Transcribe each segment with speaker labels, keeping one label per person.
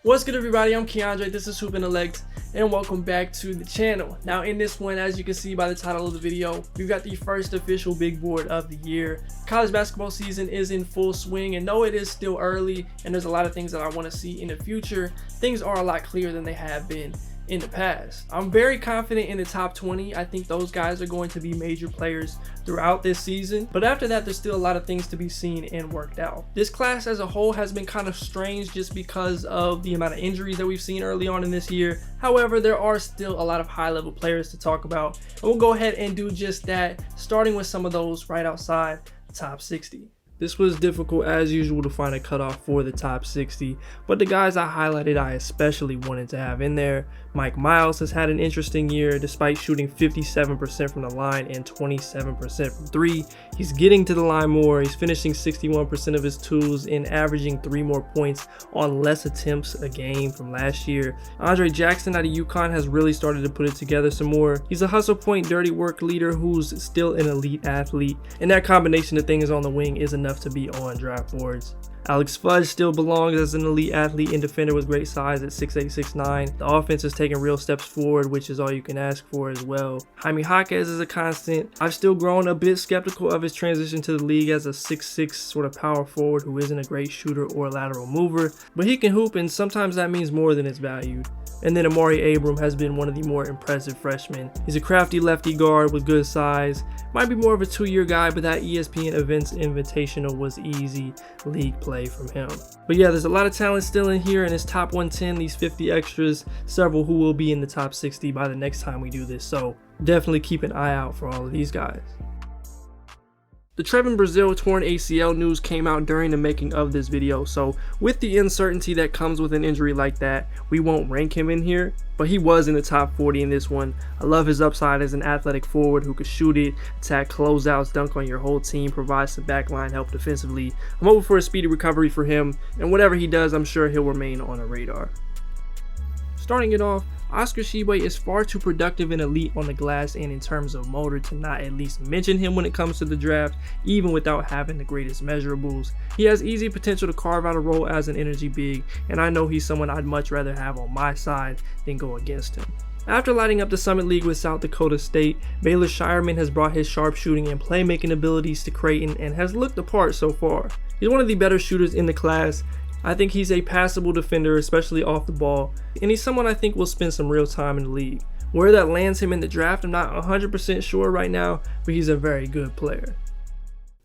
Speaker 1: What's good, everybody? I'm Keandre, this is Intellect, and welcome back to the channel. Now in this one, as you can see by the title of the video, we've got the first official big board of the year. College basketball season is in full swing, and though it is still early and there's a lot of things that I want to see in the future, things are a lot clearer than they have been in the past. I'm very confident in the top 20. I think those guys are going to be major players throughout this season, but after that there's still a lot of things to be seen and worked out. This class as a whole has been kind of strange just because of the amount of injuries that we've seen early on in this year. However, there are still a lot of high level players to talk about, and we'll go ahead and do just that, starting with some of those right outside the top 60. This was difficult as usual to find a cutoff for the top 60, but the guys I highlighted I especially wanted to have in there. Mike Miles has had an interesting year despite shooting 57% from the line and 27% from 3. He's getting to the line more, he's finishing 61% of his twos and averaging 3 more points on less attempts a game from last year. Andre Jackson out of UConn has really started to put it together some more. He's a hustle point, dirty work leader who's still an elite athlete, and that combination of things on the wing is enough to be on draft boards. Alex Fudge still belongs as an elite athlete and defender with great size at 6'8", 6'9". The offense is taking real steps forward, which is all you can ask for as well. Jaime Jaquez is a constant. I've still grown a bit skeptical of his transition to the league as a 6'6" sort of power forward who isn't a great shooter or lateral mover, but he can hoop, and sometimes that means more than it's valued. And then Amari Abram has been one of the more impressive freshmen. He's a crafty lefty guard with good size. Might be more of a 2-year guy, but that ESPN Events Invitational was easy league play from him. But yeah, there's a lot of talent still in here in his top 110, these 50 extras, several who will be in the top 60 by the next time we do this. So definitely keep an eye out for all of these guys. The Trevin Brazile torn ACL news came out during the making of this video, so with the uncertainty that comes with an injury like that, we won't rank him in here, but he was in the top 40 in this one. I love his upside as an athletic forward who could shoot it, attack closeouts, dunk on your whole team, provide some backline help defensively. I'm hoping for a speedy recovery for him, and whatever he does, I'm sure he'll remain on a radar. Starting it off, Oscar Tshiebwe is far too productive and elite on the glass and in terms of motor to not at least mention him when it comes to the draft, even without having the greatest measurables. He has easy potential to carve out a role as an energy big, and I know he's someone I'd much rather have on my side than go against him. After lighting up the Summit League with South Dakota State, Baylor Shireman has brought his sharpshooting and playmaking abilities to Creighton and has looked the part so far. He's one of the better shooters in the class. I think he's a passable defender, especially off the ball, and he's someone I think will spend some real time in the league. Where that lands him in the draft, I'm not 100% sure right now, but he's a very good player.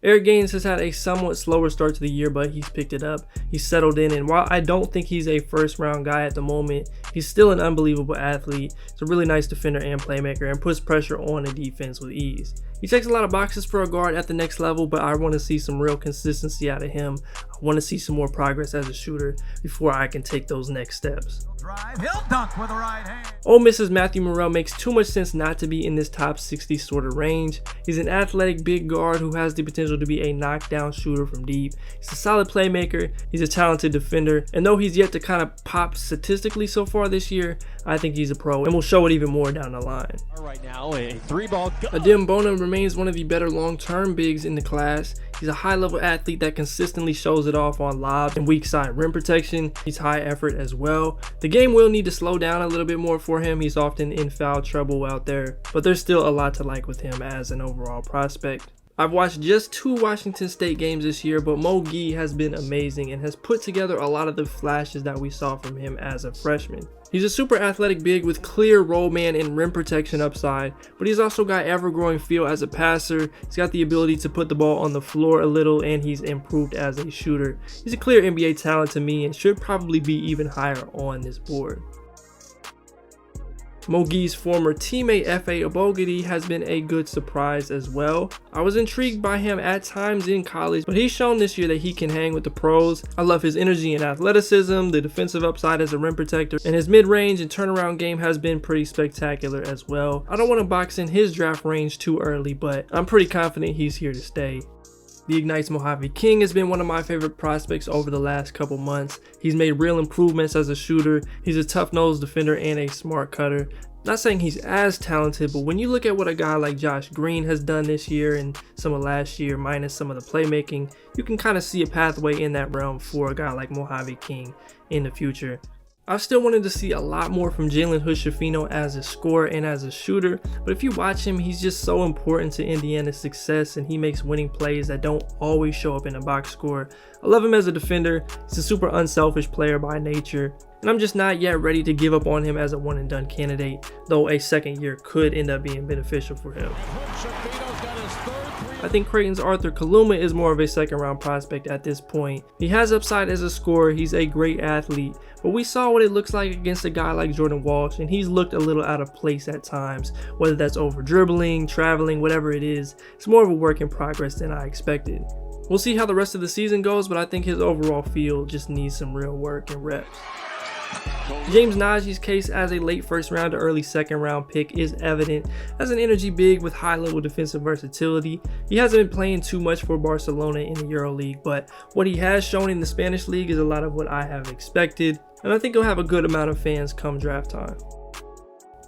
Speaker 1: Eric Gaines has had a somewhat slower start to the year, but he's picked it up. He's settled in, and while I don't think he's a first-round guy at the moment, he's still an unbelievable athlete. He's a really nice defender and playmaker and puts pressure on the defense with ease. He checks a lot of boxes for a guard at the next level, but I want to see some real consistency out of him. I want to see some more progress as a shooter before I can take those next steps.
Speaker 2: He'll dunk with the right hand.
Speaker 1: Ole Miss's Matthew Morrell makes too much sense not to be in this top 60 sort of range. He's an athletic big guard who has the potential to be a knockdown shooter from deep. He's a solid playmaker, he's a talented defender, and though he's yet to kind of pop statistically so far this year, I think he's a pro and will show it even more down the line.
Speaker 3: Right now, a 3-ball go.
Speaker 1: Adem Bona remains one of the better long-term bigs in the class. He's a high-level athlete that consistently shows it off on lobs and weak side rim protection. He's high effort as well. The game will need to slow down a little bit more for him. He's often in foul trouble out there, but there's still a lot to like with him as an overall prospect. I've watched just 2 Washington State games this year, but Mo Gee has been amazing and has put together a lot of the flashes that we saw from him as a freshman. He's a super athletic big with clear roll man and rim protection upside, but he's also got ever-growing feel as a passer. He's got the ability to put the ball on the floor a little, and he's improved as a shooter. He's a clear NBA talent to me and should probably be even higher on this board. Mo Gee's former teammate F.A. Obogidi has been a good surprise as well. I was intrigued by him at times in college, but he's shown this year that he can hang with the pros. I love his energy and athleticism, the defensive upside as a rim protector, and his mid-range and turnaround game has been pretty spectacular as well. I don't want to box in his draft range too early, but I'm pretty confident he's here to stay. The Ignite's Mojave King has been one of my favorite prospects over the last couple months. He's made real improvements as a shooter. He's a tough-nosed defender and a smart cutter. Not saying he's as talented, but when you look at what a guy like Josh Green has done this year and some of last year, minus some of the playmaking, you can kind of see a pathway in that realm for a guy like Mojave King in the future. I still wanted to see a lot more from Jalen Hood-Schifino as a scorer and as a shooter, but if you watch him, he's just so important to Indiana's success, and he makes winning plays that don't always show up in a box score. I love him as a defender. He's a super unselfish player by nature, and I'm just not yet ready to give up on him as a one and done candidate, though a second year could end up being beneficial for him. I think Creighton's Arthur Kaluma is more of a second round prospect at this point. He has upside as a scorer, he's a great athlete, but we saw what it looks like against a guy like Jordan Walsh, and he's looked a little out of place at times, whether that's over dribbling, traveling, whatever it is. It's more of a work in progress than I expected. We'll see how the rest of the season goes, but I think his overall feel just needs some real work and reps. James Najee's case as a late first round to early second round pick is evident as an energy big with high level defensive versatility. He hasn't been playing too much for Barcelona in the EuroLeague, but what he has shown in the Spanish league is a lot of what I have expected, and I think he'll have a good amount of fans come draft time.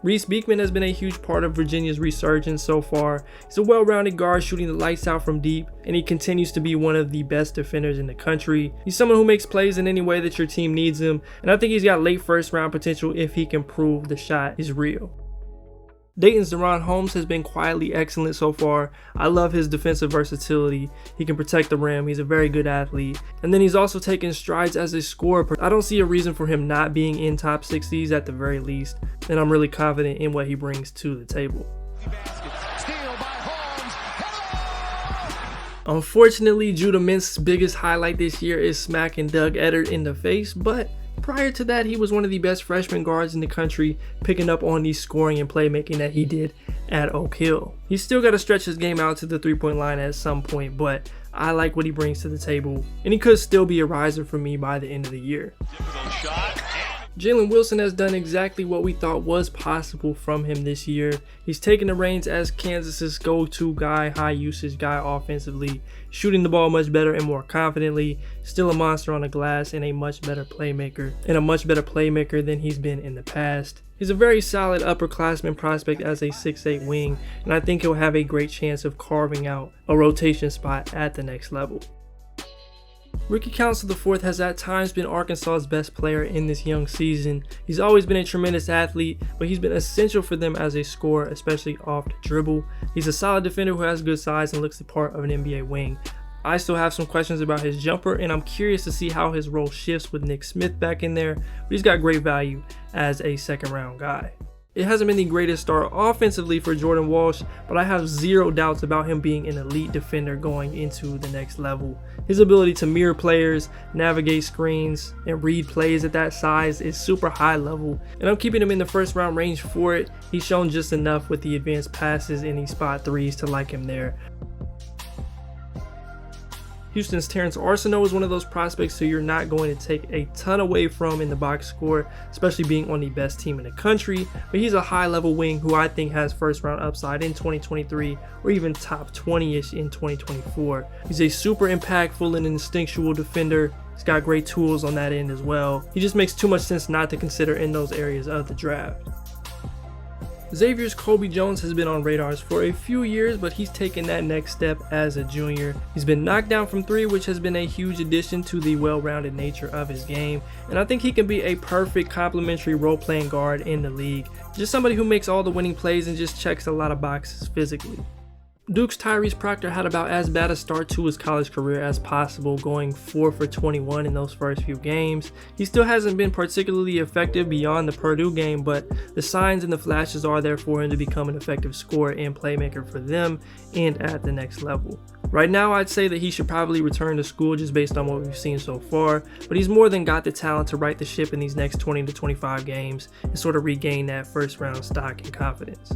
Speaker 1: Reese Beekman has been a huge part of Virginia's resurgence so far. He's a well-rounded guard shooting the lights out from deep, and he continues to be one of the best defenders in the country. He's someone who makes plays in any way that your team needs him, and I think he's got late first round potential if he can prove the shot is real. Dayton's Deron Holmes has been quietly excellent so far. I love his defensive versatility. He can protect the rim. He's a very good athlete. And then he's also taken strides as a scorer. I don't see a reason for him not being in top 60s at the very least. And I'm really confident in what he brings to the table. Unfortunately, Judah Mintz's biggest highlight this year is smacking Doug Eddard in the face, but prior to that, he was one of the best freshman guards in the country, picking up on the scoring and playmaking that he did at Oak Hill. He's still got to stretch his game out to the three-point line at some point, but I like what he brings to the table, and he could still be a riser for me by the end of the year. Jalen Wilson has done exactly what we thought was possible from him this year. He's taken the reins as Kansas's go-to guy, high usage guy offensively, shooting the ball much better and more confidently, still a monster on the glass and a much better playmaker than he's been in the past. He's a very solid upperclassman prospect as a 6'8 wing, and I think he'll have a great chance of carving out a rotation spot at the next level. Ricky Council IV has at times been Arkansas's best player in this young season. He's always been a tremendous athlete, but he's been essential for them as a scorer, especially off the dribble. He's a solid defender who has good size and looks the part of an NBA wing. I still have some questions about his jumper, and I'm curious to see how his role shifts with Nick Smith back in there, but he's got great value as a second round guy. It hasn't been the greatest start offensively for Jordan Walsh, but I have zero doubts about him being an elite defender going into the next level. His ability to mirror players, navigate screens, and read plays at that size is super high level, and I'm keeping him in the first round range for it. He's shown just enough with the advanced passes and the spot threes to like him there. Houston's Terrence Arsenault is one of those prospects who you're not going to take a ton away from in the box score, especially being on the best team in the country, but he's a high level wing who I think has first round upside in 2023 or even top 20-ish in 2024. He's a super impactful and instinctual defender. He's got great tools on that end as well. He just makes too much sense not to consider in those areas of the draft. Xavier's Kobe Jones has been on radars for a few years, but he's taken that next step as a junior. He's been knocked down from three, which has been a huge addition to the well-rounded nature of his game, and I think he can be a perfect complementary role-playing guard in the league. Just somebody who makes all the winning plays and just checks a lot of boxes physically. Duke's Tyrese Proctor had about as bad a start to his college career as possible, going 4 for 21 in those first few games. He still hasn't been particularly effective beyond the Purdue game, but the signs and the flashes are there for him to become an effective scorer and playmaker for them and at the next level. Right now, I'd say that he should probably return to school just based on what we've seen so far, but he's more than got the talent to right the ship in these next 20 to 25 games and sort of regain that first round stock and confidence.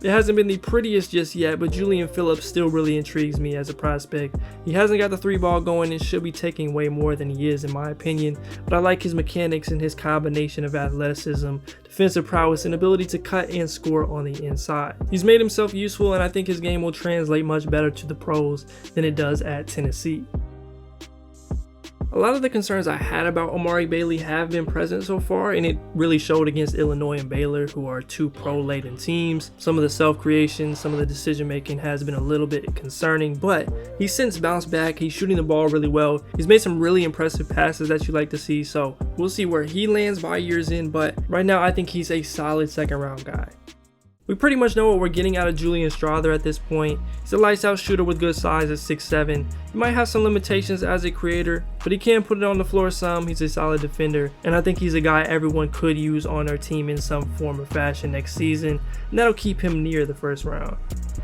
Speaker 1: It hasn't been the prettiest just yet, but Julian Phillips still really intrigues me as a prospect. He hasn't got the three ball going and should be taking way more than he is in my opinion, but I like his mechanics and his combination of athleticism, defensive prowess, and ability to cut and score on the inside. He's made himself useful, and I think his game will translate much better to the pros than it does at Tennessee. A lot of the concerns I had about Amari Bailey have been present so far, and it really showed against Illinois and Baylor, who are two pro-laden teams. Some of the self-creation, some of the decision-making has been a little bit concerning, but he's since bounced back. He's shooting the ball really well. He's made some really impressive passes that you like to see, so we'll see where he lands by year's end, but right now I think he's a solid second-round guy. We pretty much know what we're getting out of Julian Strawther at this point. He's a lights out shooter with good size at 6'7". He might have some limitations as a creator, but he can put it on the floor some. He's a solid defender, and I think he's a guy everyone could use on their team in some form or fashion next season, and that'll keep him near the first round.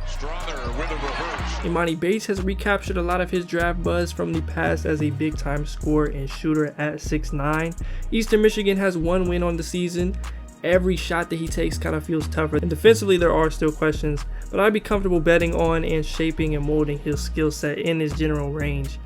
Speaker 2: Strawther with a reverse.
Speaker 1: Imani Bates has recaptured a lot of his draft buzz from the past as a big time scorer and shooter at 6'9". Eastern Michigan has one win on the season. Every shot that he takes kind of feels tougher, and defensively there are still questions, but I'd be comfortable betting on and shaping and molding his skill set in his general range.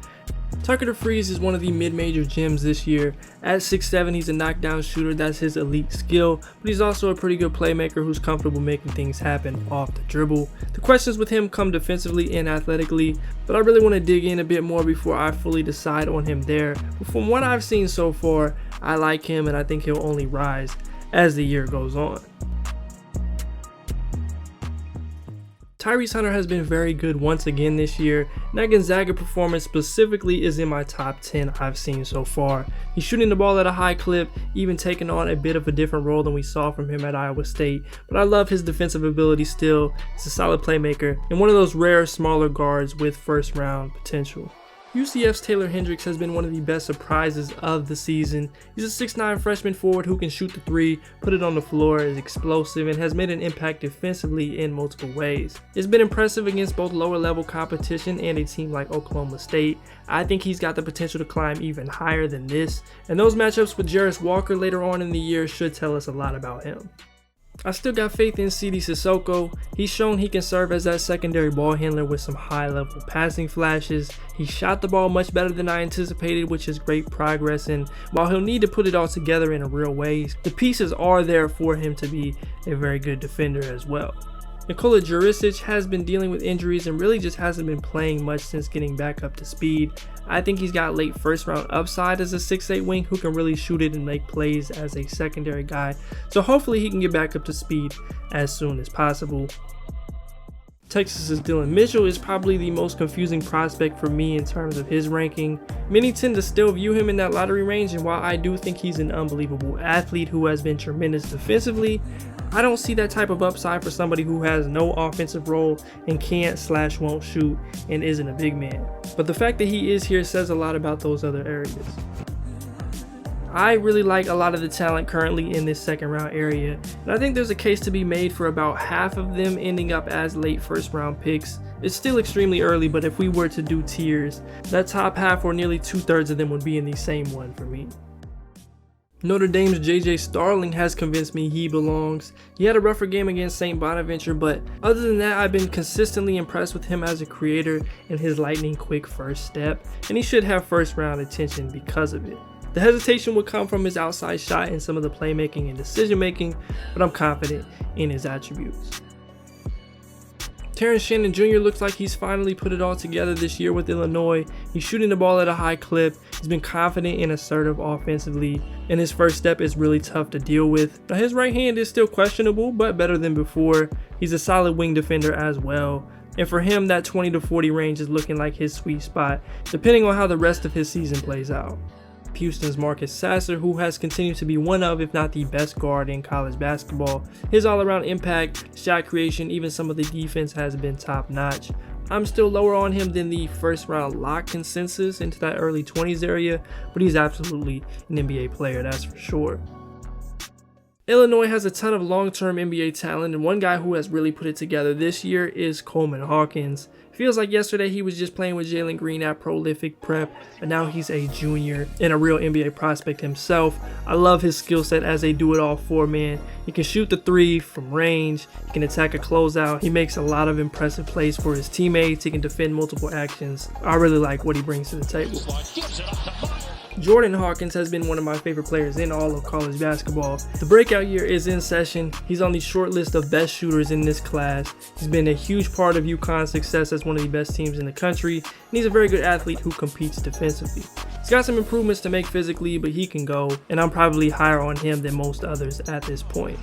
Speaker 1: Tucker DeFreeze is one of the mid-major gems this year. At 6'7", he's a knockdown shooter. That's his elite skill, but he's also a pretty good playmaker who's comfortable making things happen off the dribble. The questions with him come defensively and athletically, but I really want to dig in a bit more before I fully decide on him there. But from what I've seen so far, I like him, and I think he'll only rise as the year goes on. Tyrese Hunter has been very good once again this year, and that Gonzaga performance specifically is in my top 10 I've seen so far. He's shooting the ball at a high clip, even taking on a bit of a different role than we saw from him at Iowa State, but I love his defensive ability still. He's a solid playmaker and one of those rare smaller guards with first round potential. UCF's Taylor Hendricks has been one of the best surprises of the season. He's a 6'9" freshman forward who can shoot the three, put it on the floor, is explosive, and has made an impact defensively in multiple ways. It's been impressive against both lower level competition and a team like Oklahoma State. I think he's got the potential to climb even higher than this, and those matchups with Jarris Walker later on in the year should tell us a lot about him. I still got faith in Sidy Cissoko. He's shown he can serve as that secondary ball handler with some high-level passing flashes. He shot the ball much better than I anticipated, which is great progress, and while he'll need to put it all together in a real way, the pieces are there for him to be a very good defender as well. Nikola Jurisic has been dealing with injuries and really just hasn't been playing much since getting back up to speed. I think he's got late first round upside as a 6'8" wing who can really shoot it and make plays as a secondary guy, so hopefully he can get back up to speed as soon as possible. Texas's Dylan Mitchell is probably the most confusing prospect for me in terms of his ranking. Many tend to still view him in that lottery range, and while I do think he's an unbelievable athlete who has been tremendous defensively, I don't see that type of upside for somebody who has no offensive role and can't/won't shoot and isn't a big man. But the fact that he is here says a lot about those other areas. I really like a lot of the talent currently in this second round area, and I think there's a case to be made for about half of them ending up as late first round picks. It's still extremely early, but if we were to do tiers, that top half or nearly 2/3 of them would be in the same one for me. Notre Dame's JJ Starling has convinced me he belongs. He had a rougher game against St. Bonaventure, but other than that, I've been consistently impressed with him as a creator and his lightning quick first step, and he should have first round attention because of it. The hesitation would come from his outside shot and some of the playmaking and decision making, but I'm confident in his attributes. Terrence Shannon Jr. looks like he's finally put it all together this year with Illinois. He's shooting the ball at a high clip. He's been confident and assertive offensively, and his first step is really tough to deal with. Now his right hand is still questionable, but better than before. He's a solid wing defender as well. And for him, that 20 to 40 range is looking like his sweet spot, depending on how the rest of his season plays out. Houston's Marcus Sasser, who has continued to be one of, if not the best guard in college basketball. His all-around impact, shot creation, even some of the defense has been top-notch. I'm still lower on him than the first-round lock consensus into that early 20s area, but he's absolutely an NBA player, that's for sure. Illinois has a ton of long-term NBA talent, and one guy who has really put it together this year is Coleman Hawkins. Feels like yesterday he was just playing with Jalen Green at prolific prep, but now he's a junior and a real NBA prospect himself. I love his skill set as a do-it-all four-man. He can shoot the three from range, he can attack a closeout, he makes a lot of impressive plays for his teammates, he can defend multiple actions. I really like what he brings to the table. Jordan Hawkins has been one of my favorite players in all of college basketball. The breakout year is in session. He's on the short list of best shooters in this class. He's been a huge part of UConn's success as one of the best teams in the country, and he's a very good athlete who competes defensively. He's got some improvements to make physically, but he can go, and I'm probably higher on him than most others at this point.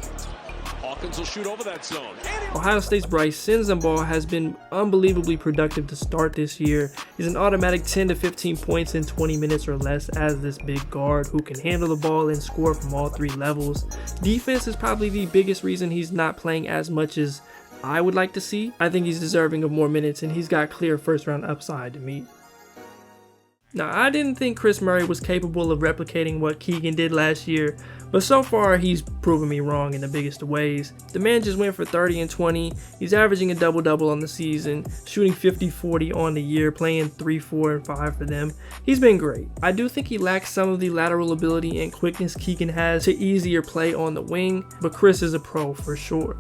Speaker 2: Hawkins will shoot over that zone.
Speaker 1: Ohio State's Bryce Sensabaugh has been unbelievably productive to start this year. He's an automatic 10 to 15 points in 20 minutes or less as this big guard who can handle the ball and score from all three levels. Defense is probably the biggest reason he's not playing as much as I would like to see. I think he's deserving of more minutes, and he's got clear first round upside to me. Now, I didn't think Chris Murray was capable of replicating what Keegan did last year, but so far he's proven me wrong in the biggest of ways. The man just went for 30 and 20, he's averaging a double-double on the season, shooting 50-40 on the year, playing 3, 4, and 5 for them. He's been great. I do think he lacks some of the lateral ability and quickness Keegan has to easier play on the wing, but Chris is a pro for sure.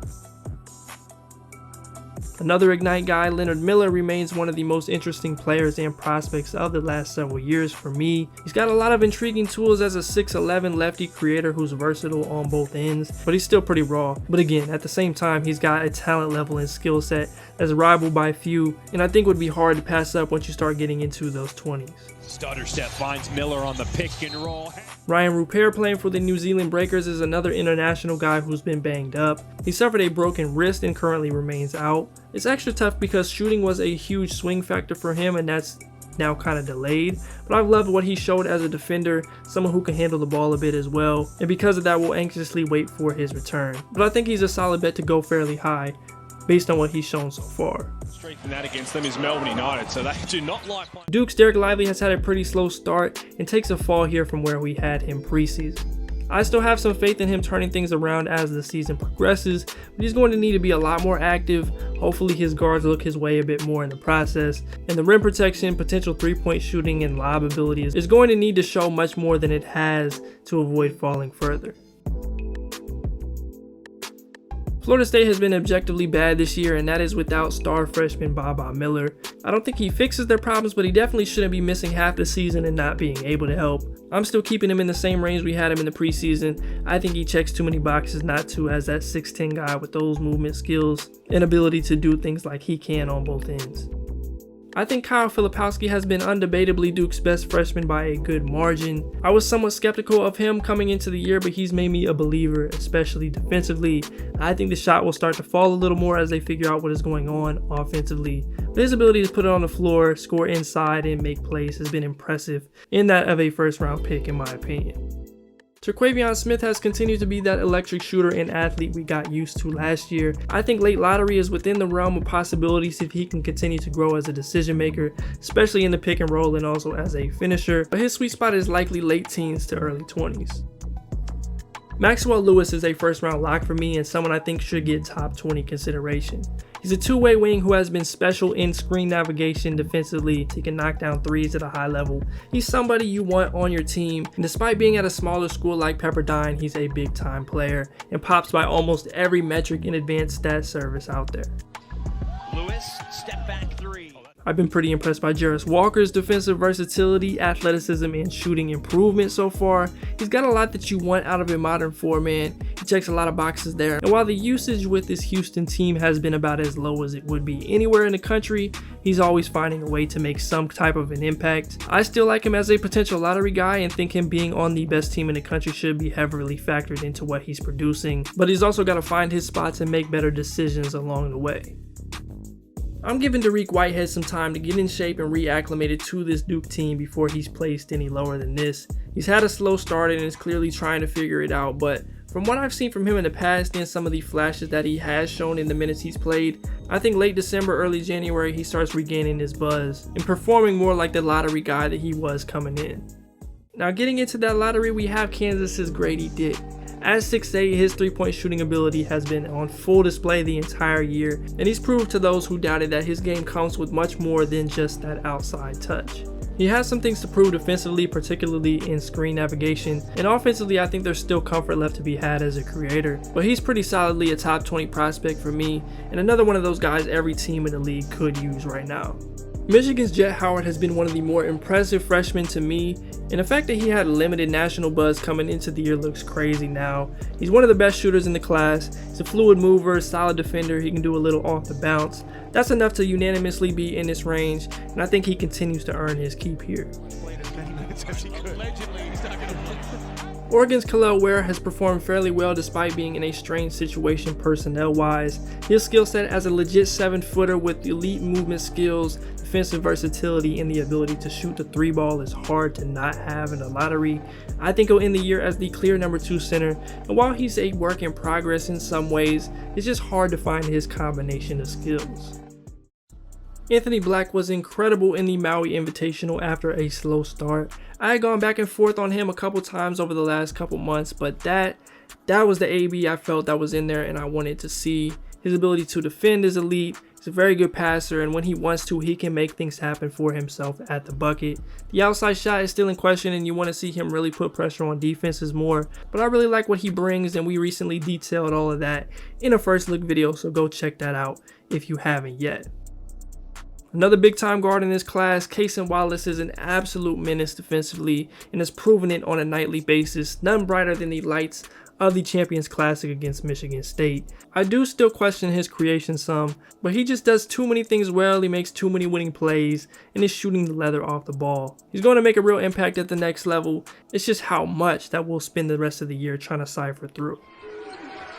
Speaker 1: Another Ignite guy, Leonard Miller, remains one of the most interesting players and prospects of the last several years for me. He's got a lot of intriguing tools as a 6'11 lefty creator who's versatile on both ends, but he's still pretty raw. But again, at the same time, he's got a talent level and skill set that's rivaled by few, and I think would be hard to pass up once you start getting into those 20s.
Speaker 3: Stutter step finds Miller on the pick and roll.
Speaker 1: Ryan Rupert, playing for the New Zealand Breakers, is another international guy who's been banged up. He suffered a broken wrist and currently remains out. It's extra tough because shooting was a huge swing factor for him, and that's now kind of delayed, but I've loved what he showed as a defender, someone who can handle the ball a bit as well, and because of that we'll anxiously wait for his return. But I think he's a solid bet to go fairly high based on what he's shown so far.
Speaker 3: Strength in that against them is Melbourne United, so they do not like.
Speaker 1: Duke's Derek Lively has had a pretty slow start and takes a fall here from where we had him preseason. I still have some faith in him turning things around as the season progresses, but he's going to need to be a lot more active. Hopefully his guards look his way a bit more in the process, and the rim protection, potential three-point shooting, and lob ability is going to need to show much more than it has to avoid falling further. Florida State has been objectively bad this year, and that is without star freshman Baba Miller. I don't think he fixes their problems, but he definitely shouldn't be missing half the season and not being able to help. I'm still keeping him in the same range we had him in the preseason. I think he checks too many boxes not to, as that 6'10 guy with those movement skills and ability to do things like he can on both ends. I think Kyle Filipowski has been undebatably Duke's best freshman by a good margin. I was somewhat skeptical of him coming into the year, but he's made me a believer, especially defensively. I think the shot will start to fall a little more as they figure out what is going on offensively. But his ability to put it on the floor, score inside, and make plays has been impressive, in that of a first-round pick in my opinion. Terquavion Smith has continued to be that electric shooter and athlete we got used to last year. I think late lottery is within the realm of possibilities if he can continue to grow as a decision maker, especially in the pick and roll and also as a finisher, but his sweet spot is likely late teens to early 20s. Maxwell Lewis is a first round lock for me and someone I think should get top 20 consideration. He's a two-way wing who has been special in screen navigation defensively. He can knock down threes at a high level. He's somebody you want on your team, and despite being at a smaller school like Pepperdine, he's a big-time player and pops by almost every metric in advanced stat service out there.
Speaker 3: Lewis, step back three.
Speaker 1: I've been pretty impressed by Jarris Walker's defensive versatility, athleticism, and shooting improvement so far. He's got a lot that you want out of a modern four-man. He checks a lot of boxes there. And while the usage with this Houston team has been about as low as it would be anywhere in the country, he's always finding a way to make some type of an impact. I still like him as a potential lottery guy and think him being on the best team in the country should be heavily factored into what he's producing. But he's also got to find his spots and make better decisions along the way. I'm giving Dariq Whitehead some time to get in shape and reacclimated to this Duke team before he's placed any lower than this. He's had a slow start and is clearly trying to figure it out, but from what I've seen from him in the past and some of the flashes that he has shown in the minutes he's played, I think late December, early January he starts regaining his buzz and performing more like the lottery guy that he was coming in. Now getting into that lottery, we have Kansas's Grady Dick. At 6'8", his three-point shooting ability has been on full display the entire year, and he's proved to those who doubted that his game comes with much more than just that outside touch. He has some things to prove defensively, particularly in screen navigation, and offensively I think there's still comfort left to be had as a creator, but he's pretty solidly a top 20 prospect for me, and another one of those guys every team in the league could use right now. Michigan's Jet Howard has been one of the more impressive freshmen to me, and the fact that he had limited national buzz coming into the year looks crazy now. He's one of the best shooters in the class. He's a fluid mover, solid defender, he can do a little off the bounce. That's enough to unanimously be in this range, and I think he continues to earn his keep here.
Speaker 3: Says he could. Allegedly, he's not going to play.
Speaker 1: Oregon's Khalil Ware has performed fairly well despite being in a strange situation personnel-wise. His skill set as a legit 7-footer with elite movement skills, defensive versatility, and the ability to shoot the 3-ball is hard to not have in the lottery. I think he'll end the year as the clear number 2 center, and while he's a work in progress in some ways, it's just hard to find his combination of skills. Anthony Black was incredible in the Maui Invitational after a slow start. I had gone back and forth on him a couple times over the last couple months, but that was the AB I felt that was in there and I wanted to see. His ability to defend is elite. He's a very good passer, and when he wants to, he can make things happen for himself at the bucket. The outside shot is still in question, and you want to see him really put pressure on defenses more, but I really like what he brings, and we recently detailed all of that in a first look video, so go check that out if you haven't yet. Another big time guard in this class, Cason Wallace, is an absolute menace defensively and has proven it on a nightly basis, none brighter than the lights of the Champions Classic against Michigan State. I do still question his creation some, but he just does too many things well, he makes too many winning plays, and is shooting the leather off the ball. He's going to make a real impact at the next level, it's just how much that we'll spend the rest of the year trying to cipher through.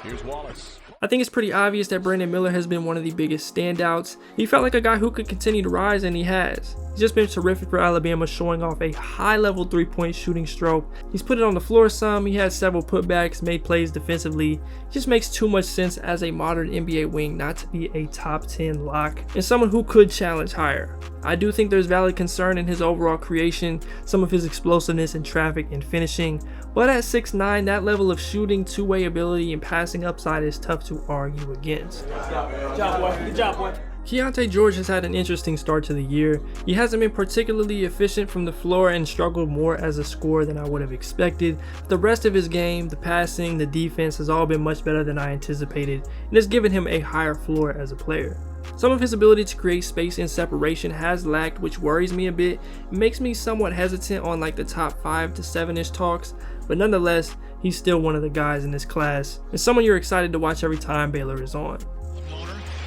Speaker 2: Here's Wallace.
Speaker 1: I think it's pretty obvious that Brandon Miller has been one of the biggest standouts. He felt like a guy who could continue to rise, and he has. He's just been terrific for Alabama, showing off a high-level 3-point shooting stroke. He's put it on the floor some, he has several putbacks, made plays defensively. It just makes too much sense as a modern NBA wing not to be a top 10 lock, and someone who could challenge higher. I do think there's valid concern in his overall creation, some of his explosiveness in traffic and finishing, but at 6'9", that level of shooting, two-way ability, and passing upside is tough to argue against.
Speaker 4: Good job, boy. Good job, boy.
Speaker 1: Keontae George has had an interesting start to the year. He hasn't been particularly efficient from the floor and struggled more as a scorer than I would have expected. But the rest of his game, the passing, the defense has all been much better than I anticipated, and has given him a higher floor as a player. Some of his ability to create space and separation has lacked, which worries me a bit. It makes me somewhat hesitant on like the top 5 to 7-ish talks, but nonetheless, he's still one of the guys in this class, and someone you're excited to watch every time Baylor is on.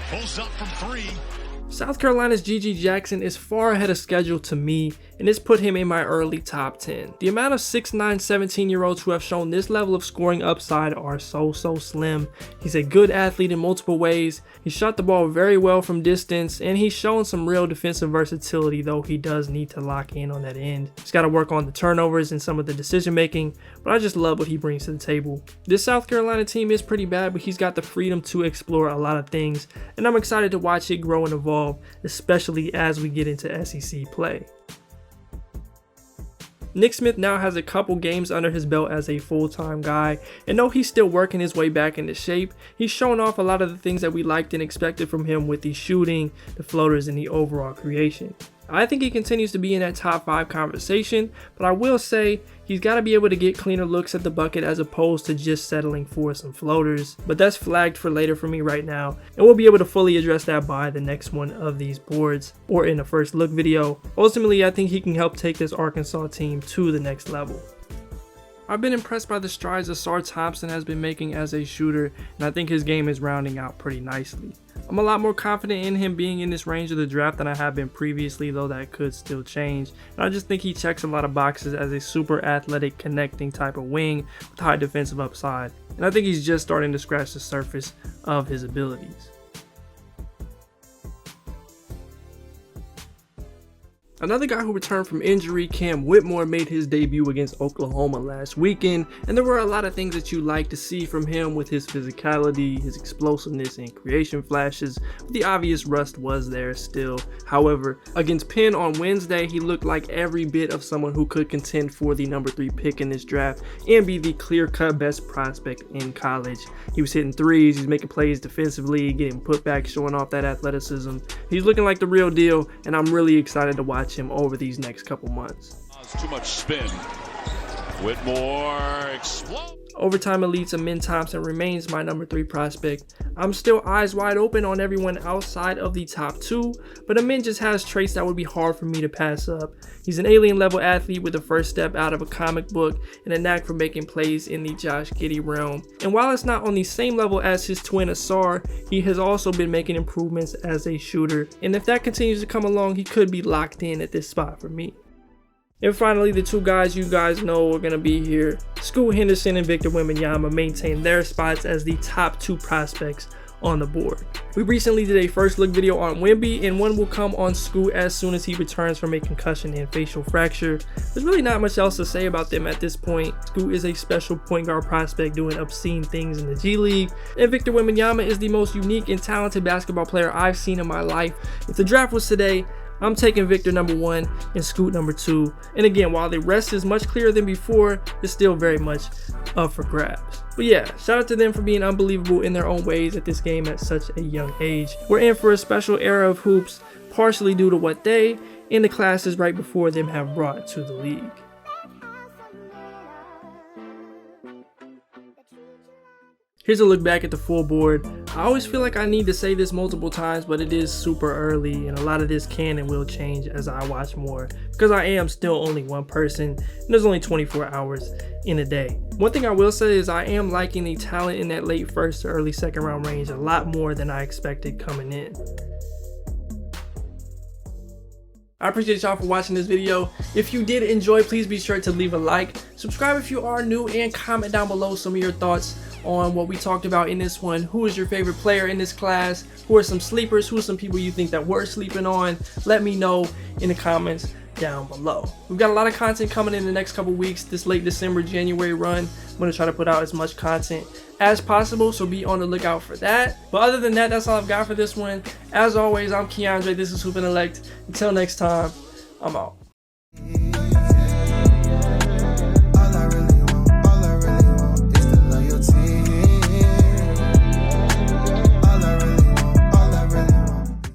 Speaker 3: Pulls up from 3.
Speaker 1: South Carolina's G.G. Jackson is far ahead of schedule to me, and it's put him in my early top 10. The amount of 6'9", 17-year-olds who have shown this level of scoring upside are so slim. He's a good athlete in multiple ways. He shot the ball very well from distance, and he's shown some real defensive versatility, though he does need to lock in on that end. He's got to work on the turnovers and some of the decision making, but I just love what he brings to the table. This South Carolina team is pretty bad, but he's got the freedom to explore a lot of things, and I'm excited to watch it grow and evolve, especially as we get into SEC play. Nick Smith now has a couple games under his belt as a full-time guy, and though he's still working his way back into shape, he's shown off a lot of the things that we liked and expected from him with the shooting, the floaters, and the overall creation. I think he continues to be in that top 5 conversation, but I will say he's got to be able to get cleaner looks at the bucket as opposed to just settling for some floaters. But that's flagged for later for me right now, and we'll be able to fully address that by the next one of these boards or in a first look video. Ultimately, I think he can help take this Arkansas team to the next level. I've been impressed by the strides Asar Thompson has been making as a shooter, and I think his game is rounding out pretty nicely. I'm a lot more confident in him being in this range of the draft than I have been previously, though that could still change. And I just think he checks a lot of boxes as a super athletic connecting type of wing with high defensive upside. And I think he's just starting to scratch the surface of his abilities. Another guy who returned from injury, Cam Whitmore, made his debut against Oklahoma last weekend, and there were a lot of things that you like to see from him with his physicality, his explosiveness, and creation flashes, but the obvious rust was there still. However, against Penn on Wednesday, he looked like every bit of someone who could contend for the number 3 pick in this draft and be the clear-cut best prospect in college. He was hitting threes, he's making plays defensively, getting putbacks, showing off that athleticism. He's looking like the real deal, and I'm really excited to watch him over these next couple months.
Speaker 2: Too much spin. Whitmore explodes.
Speaker 1: Overtime elites Amin Thompson remains my number 3 prospect. I'm still eyes wide open on everyone outside of the top 2, but Amin just has traits that would be hard for me to pass up. He's an alien level athlete with the first step out of a comic book and a knack for making plays in the Josh Giddey realm. And while it's not on the same level as his twin Asar, he has also been making improvements as a shooter. And if that continues to come along, he could be locked in at this spot for me. And finally, the two guys you guys know are going to be here. Scoot Henderson and Victor Wembanyama maintain their spots as the top 2 prospects on the board. We recently did a first look video on Wemby, and one will come on Scoot as soon as he returns from a concussion and facial fracture. There's really not much else to say about them at this point. Scoot is a special point guard prospect doing obscene things in the G League, and Victor Wembanyama is the most unique and talented basketball player I've seen in my life. If the draft was today, I'm taking Victor number 1 and Scoot number 2. And again, while the rest is much clearer than before, it's still very much up for grabs. But yeah, shout out to them for being unbelievable in their own ways at this game at such a young age. We're in for a special era of hoops, partially due to what they and the classes right before them have brought to the league. Here's a look back at the full board. I always feel like I need to say this multiple times, but it is super early and a lot of this can and will change as I watch more, because I am still only one person and there's only 24 hours in a day. One thing I will say is I am liking the talent in that late first to early second round range a lot more than I expected coming in. I appreciate y'all for watching this video. If you did enjoy, please be sure to leave a like, subscribe if you are new, and comment down below some of your thoughts on what we talked about in this one. Who is your favorite player in this class? Who are some sleepers? Who are some people you think that we're sleeping on? Let me know in the comments down below. We've got a lot of content coming in the next couple weeks. This late December, January run, I'm going to try to put out as much content as possible, so be on the lookout for that. But other than that, that's all I've got for this one. As always, I'm Keandre. This is Intellect. Until next time, I'm out.